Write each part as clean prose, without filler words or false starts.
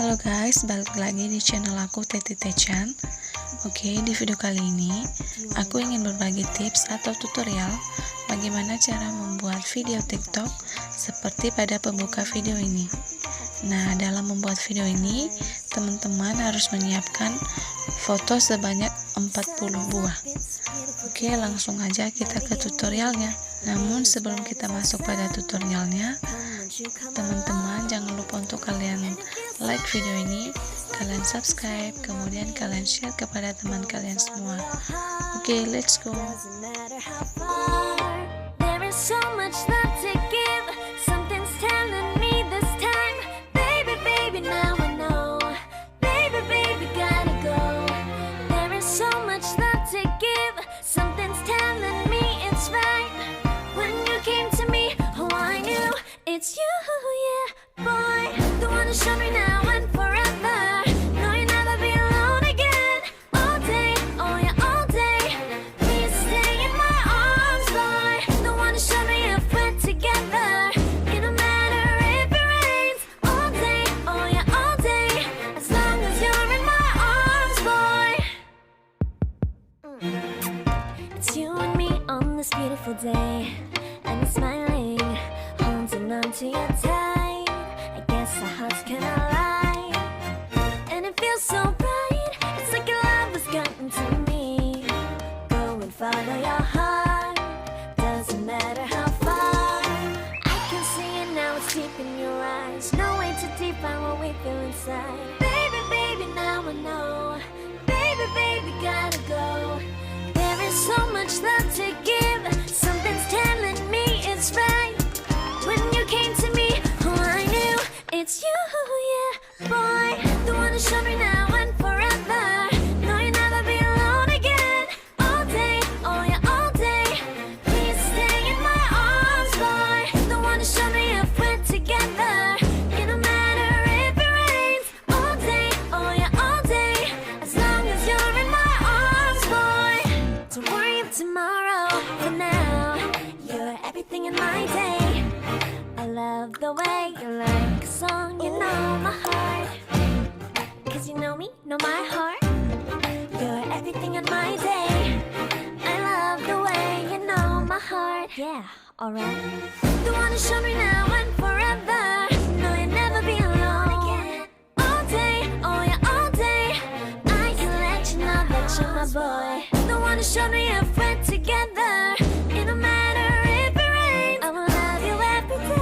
Halo guys, balik lagi di channel aku Teti Techan. Oke, di video kali ini aku ingin berbagi tips atau tutorial bagaimana cara membuat video TikTok seperti pada pembuka video ini. Nah, dalam membuat video ini teman-teman harus menyiapkan foto sebanyak 40 buah. Oke, langsung aja kita ke tutorialnya. Namun sebelum kita masuk pada tutorialnya, teman-teman jangan lupa untuk kalian like video ini, kalian subscribe, kemudian kalian share kepada teman kalian semua. Oke, let's go. It's you, yeah, boy. The one to show me now and forever. No, you'll never be alone again. All day, oh yeah, all day. Please stay in my arms, boy. The one to show me if we're together. It don't matter if it rains. All day, oh yeah, all day. As long as you're in my arms, boy. It's you and me on this beautiful day, and you're smiling, holding on to your tight. I guess our hearts can align, and it feels so bright. It's like your love has gotten to me. Go and follow your heart, doesn't matter how far. I can see it now, it's deep in your eyes. No way to define what we feel inside. Baby, baby, now I know. Baby, baby, gotta go. There is so much love to give. Something's telling me it's right. When you came to me, oh I knew it's you, yeah, boy. The one to show me now and forever. No, you'll never be alone again. All day, oh yeah, all day. Please stay in my arms, boy. The one to show me if we're together. It don't matter if it rains. All day, oh yeah, all day. As long as you're in my arms, boy. Don't worry of tomorrow. For now, you're everything in my day. I love the way you like a song, you know my heart. Cause you know me, know my heart. You're everything in my day. I love the way you know my heart. Yeah, alright. The one to show me now and forever. No, you'll never be alone again. All day, oh yeah, all day. I can let you know that you're my boy. The one to show me if we're together. It don't matter if it rains. I will love you every day.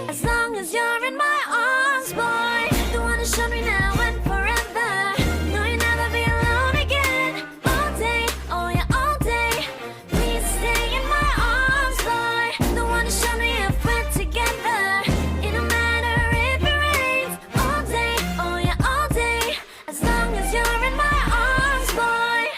As long as you're in my arms, boy. The one to show me now and forever. No, you'll never be alone again. All day, oh yeah, all day. Please stay in my arms, boy. The one to show me if we're together. It don't matter if it rains. All day, oh yeah, all day. As long as you're in my arms, boy.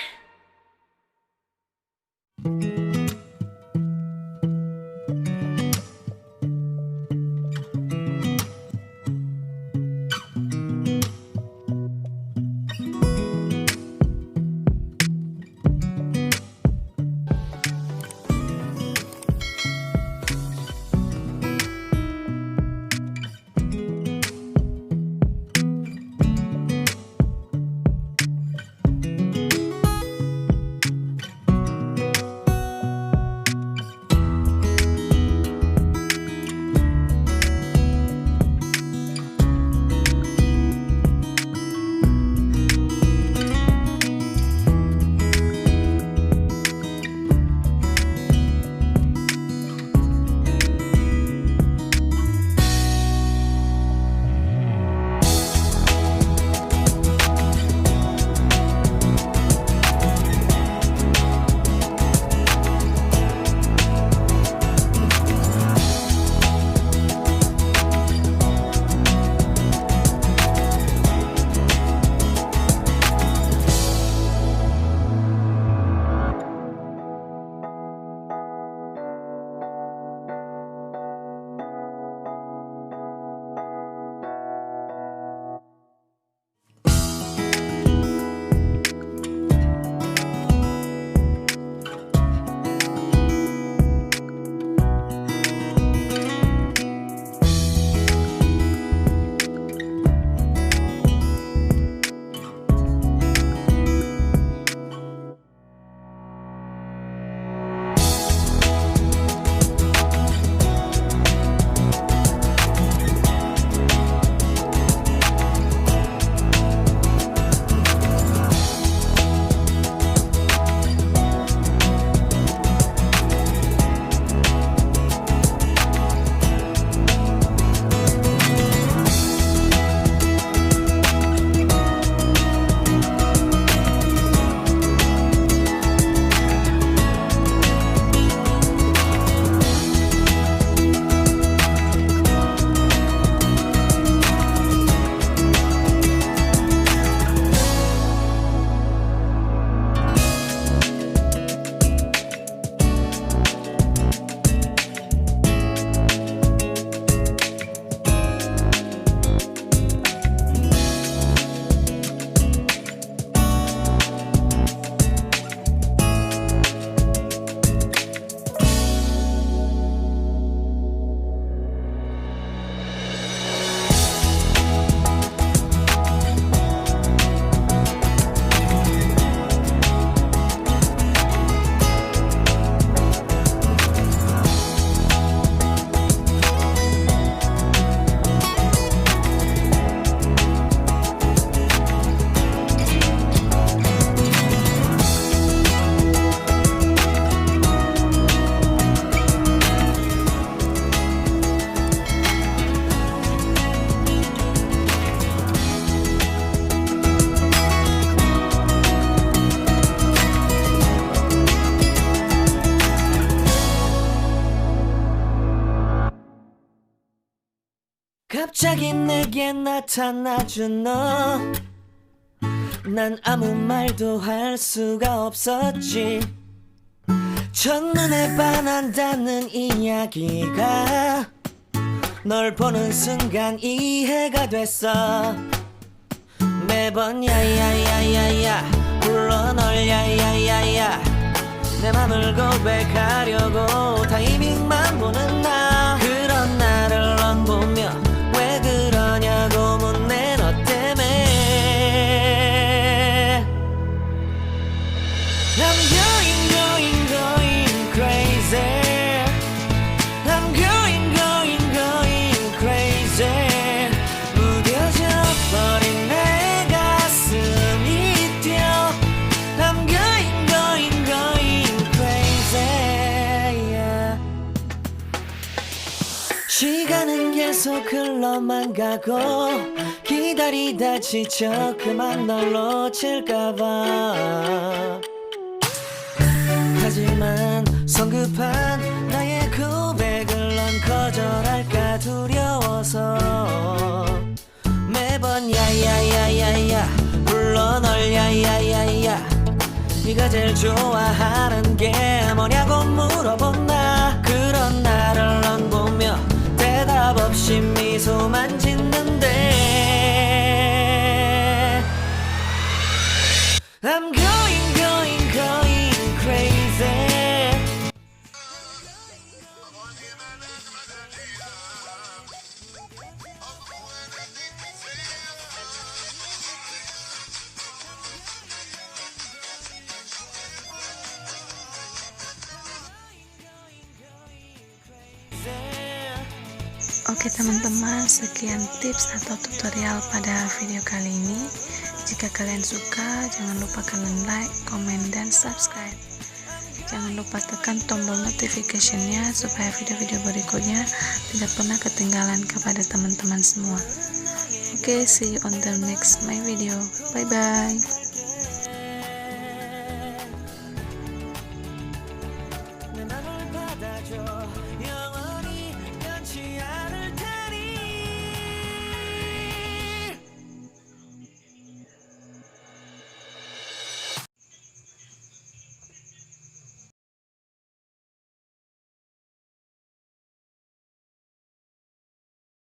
갑자기 내게 나타나준 너, 난 아무 말도 할 수가 없었지. 첫눈에 반한다는 이야기가 널 보는 순간 이해가 됐어. 매번 야야야야야 불러 널 야야야야, 내 맘을 고백하려고 타이밍만 보는 나. 그런 나를 넌 보며 왜 그러냐고 묻네, 너 때문에. I'm going crazy. I'm going crazy. 무뎌져 버린 내 가슴이 뛰어. I'm going crazy, yeah. 시간은 계속 흘러만 가고 기다리다 지쳐 그만 널 놓칠까봐. 하지만 성급한 나의 고백을 넌 거절할까 두려워서 매번 야야야야야 불러 널 야야야야. 네가 제일 좋아하는 게 뭐냐고 물어본 나. 그런 나를 넌 보며 대답 없이 미소만 짓는데 I'm going crazy. Oke teman-teman, sekian tips atau tutorial pada video kali ini. Jika kalian suka, jangan lupa kalian like, komen, dan subscribe. Jangan lupa tekan tombol notification-nya supaya video-video berikutnya tidak pernah ketinggalan kepada teman-teman semua. Oke, see you on the next my video. Bye bye.